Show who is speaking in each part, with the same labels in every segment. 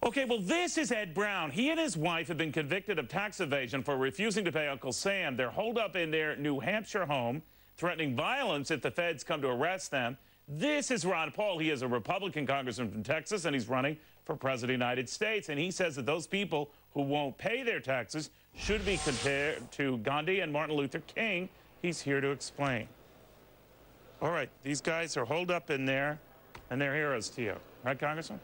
Speaker 1: Okay, well, this is Ed Brown. He and his wife have been convicted of tax evasion for refusing to pay Uncle Sam. They're holed up in their New Hampshire home, threatening violence if the feds come to arrest them. This is Ron Paul. He is a Republican congressman from Texas, and he's running for president of the United States. And he says that those people who won't pay their taxes should be compared to Gandhi and Martin Luther King. He's here to explain. All right, these guys are holed up in there, and they're heroes to you. Right, Congressman?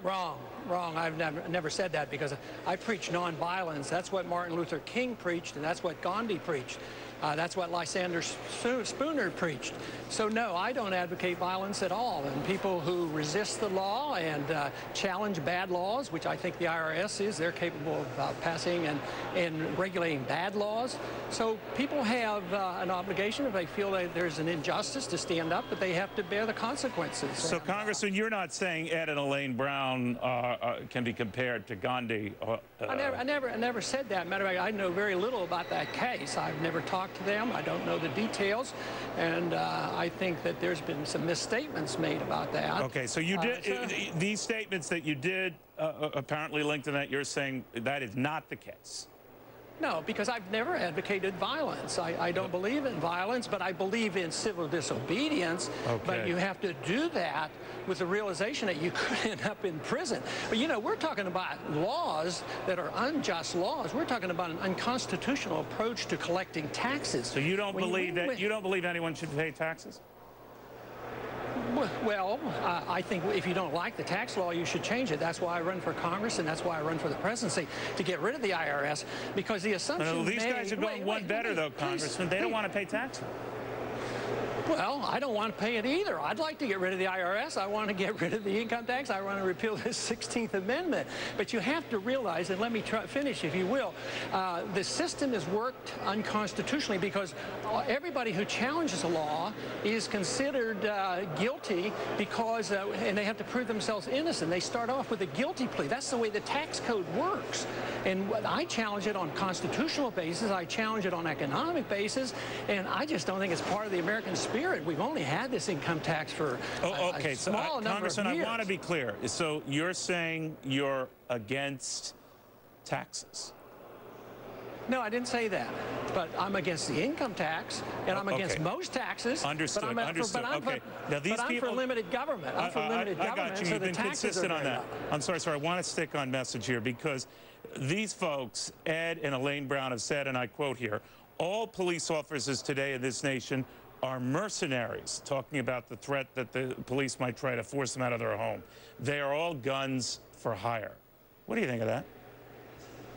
Speaker 2: Wrong. I've never said that, because I preach nonviolence. That's what Martin Luther King preached, and that's what Gandhi preached. That's what Lysander Spooner preached. So no, I don't advocate violence at all. And people who resist the law and challenge bad laws, which I think the IRS is, they're capable of passing and regulating bad laws. So people have an obligation, if they feel that there's an injustice, to stand up, but they have to bear the consequences.
Speaker 1: So, Congressman, you're not saying Ed and Elaine Brown can be compared to Gandhi?
Speaker 2: I never said that. Matter of fact, I know very little about that case. I've never talked to them. I don't know the details, and I think that there's been some misstatements made about that.
Speaker 1: Okay, so you did these statements that you did apparently linked to that. You're saying that is not the case.
Speaker 2: No, because I've never advocated violence. I don't believe in violence, but I believe in civil disobedience.
Speaker 1: Okay.
Speaker 2: But you have to do that with the realization that you could end up in prison. But, you know, we're talking about laws that are unjust laws. We're talking about an unconstitutional approach to collecting taxes.
Speaker 1: So you don't believe that you don't believe anyone should pay taxes?
Speaker 2: Well, I think if you don't like the tax law, you should change it. That's why I run for Congress, and that's why I run for the presidency, to get rid of the IRS, because the assumption
Speaker 1: No, these guys are going one better, though, Congressman. They don't want to pay taxes.
Speaker 2: Well, I don't want to pay it either. I'd like to get rid of the IRS. I want to get rid of the income tax. I want to repeal the 16th Amendment. But you have to realize, and let me finish, if you will, the system has worked unconstitutionally, because everybody who challenges a law is considered guilty because, and they have to prove themselves innocent. They start off with a guilty plea. That's the way the tax code works. And I challenge it on constitutional basis. I challenge it on economic basis. And I just don't think it's part of the American spirit. We've only had this income tax for a small number
Speaker 1: Congressman,
Speaker 2: of years.
Speaker 1: I want to be clear. So you're saying you're against taxes?
Speaker 2: No, I didn't say that. But I'm against the income tax, and I'm against most taxes.
Speaker 1: Understood.
Speaker 2: But I'm for limited government. I'm for limited government.
Speaker 1: I got you.
Speaker 2: So
Speaker 1: You've been consistent on that. I'm sorry, sir. I want to stick on message here, because these folks, Ed and Elaine Brown, have said, and I quote here, all police officers today in this nation are mercenaries, talking about the threat that the police might try to force them out of their home. They are all guns for hire. What do you think of that?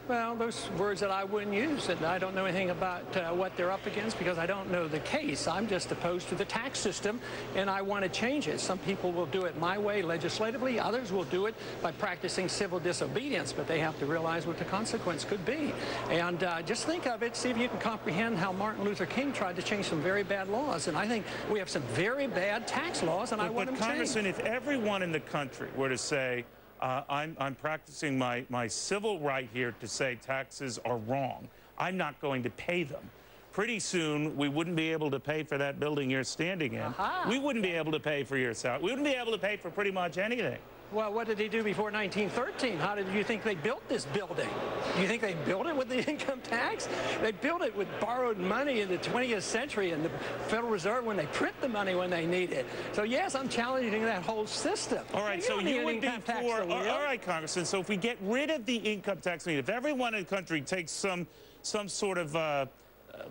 Speaker 2: Well, those words that I wouldn't use, and I don't know anything about what they're up against, because I don't know the case. I'm just opposed to the tax system, and I want to change it. Some people will do it my way legislatively. Others will do it by practicing civil disobedience, but they have to realize what the consequence could be. And just think of it, see if you can comprehend how Martin Luther King tried to change some very bad laws. And I think we have some very bad tax laws, and I want them changed.
Speaker 1: But Congressman, if everyone in the country were to say, I'm practicing my civil right here to say taxes are wrong, I'm not going to pay them, pretty soon we wouldn't be able to pay for that building you're standing in. We wouldn't be able to pay for your salary. We wouldn't be able to pay for pretty much anything.
Speaker 2: Well, what did they do before 1913? How did you think they built this building? Do you think they built it with the income tax? They built it with borrowed money in the 20th century, and the Federal Reserve, when they print the money when they need it. So, yes, I'm challenging that whole system.
Speaker 1: All right, so you would be for, all right, Congressman, so if we get rid of the income tax, if everyone in the country takes some sort of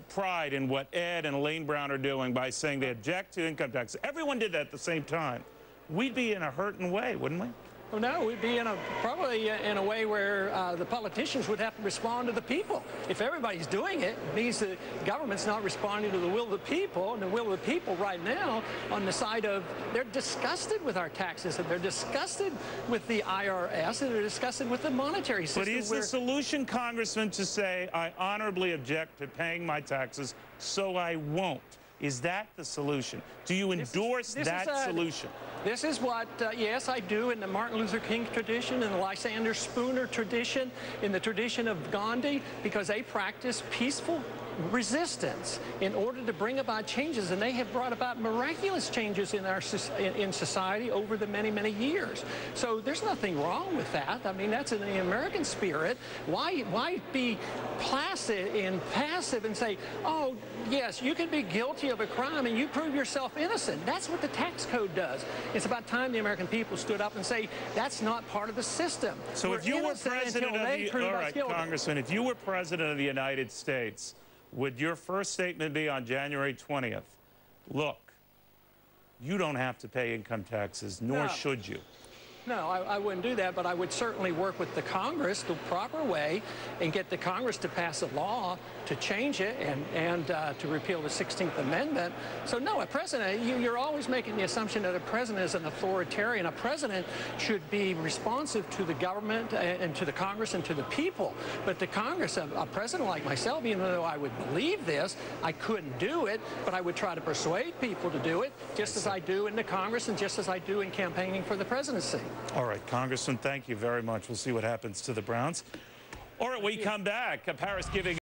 Speaker 1: pride in what Ed and Elaine Brown are doing by saying they object to income tax, everyone did that at the same time, we'd be in a hurting way, wouldn't we?
Speaker 2: Well, no, we'd be probably in a way where the politicians would have to respond to the people. If everybody's doing it, it means the government's not responding to the will of the people, and the will of the people right now on the side of, they're disgusted with our taxes, and they're disgusted with the IRS, and they're disgusted with the monetary system.
Speaker 1: But is the solution, Congressman, to say, I honorably object to paying my taxes, so I won't? Is that the solution? Do you endorse that solution?
Speaker 2: This is what, yes, I do, in the Martin Luther King tradition, in the Lysander Spooner tradition, in the tradition of Gandhi, because they practice peaceful resistance in order to bring about changes, and they have brought about miraculous changes in our in society over the many, many years. So there's nothing wrong with that. I mean, that's in the American spirit. Why be placid and passive and say, oh, yes, you can be guilty of a crime and you prove yourself innocent? That's what the tax code does. It's about time the American people stood up and say, that's not part of the system.
Speaker 1: So if you were president of the, all right, Congressman, if you were president of the United States, would your first statement be on January 20th, look, you don't have to pay income taxes, nor should you?
Speaker 2: No, I wouldn't do that, but I would certainly work with the Congress the proper way and get the Congress to pass a law to change it and to repeal the 16th Amendment. So no, a president, you're always making the assumption that a president is an authoritarian. A president should be responsive to the government and to the Congress and to the people. But the Congress, a president like myself, even though I would believe this, I couldn't do it, but I would try to persuade people to do it, just as I do in the Congress and just as I do in campaigning for the presidency.
Speaker 1: All right, Congressman, thank you very much. We'll see what happens to the Browns. All right, we come back. Paris giving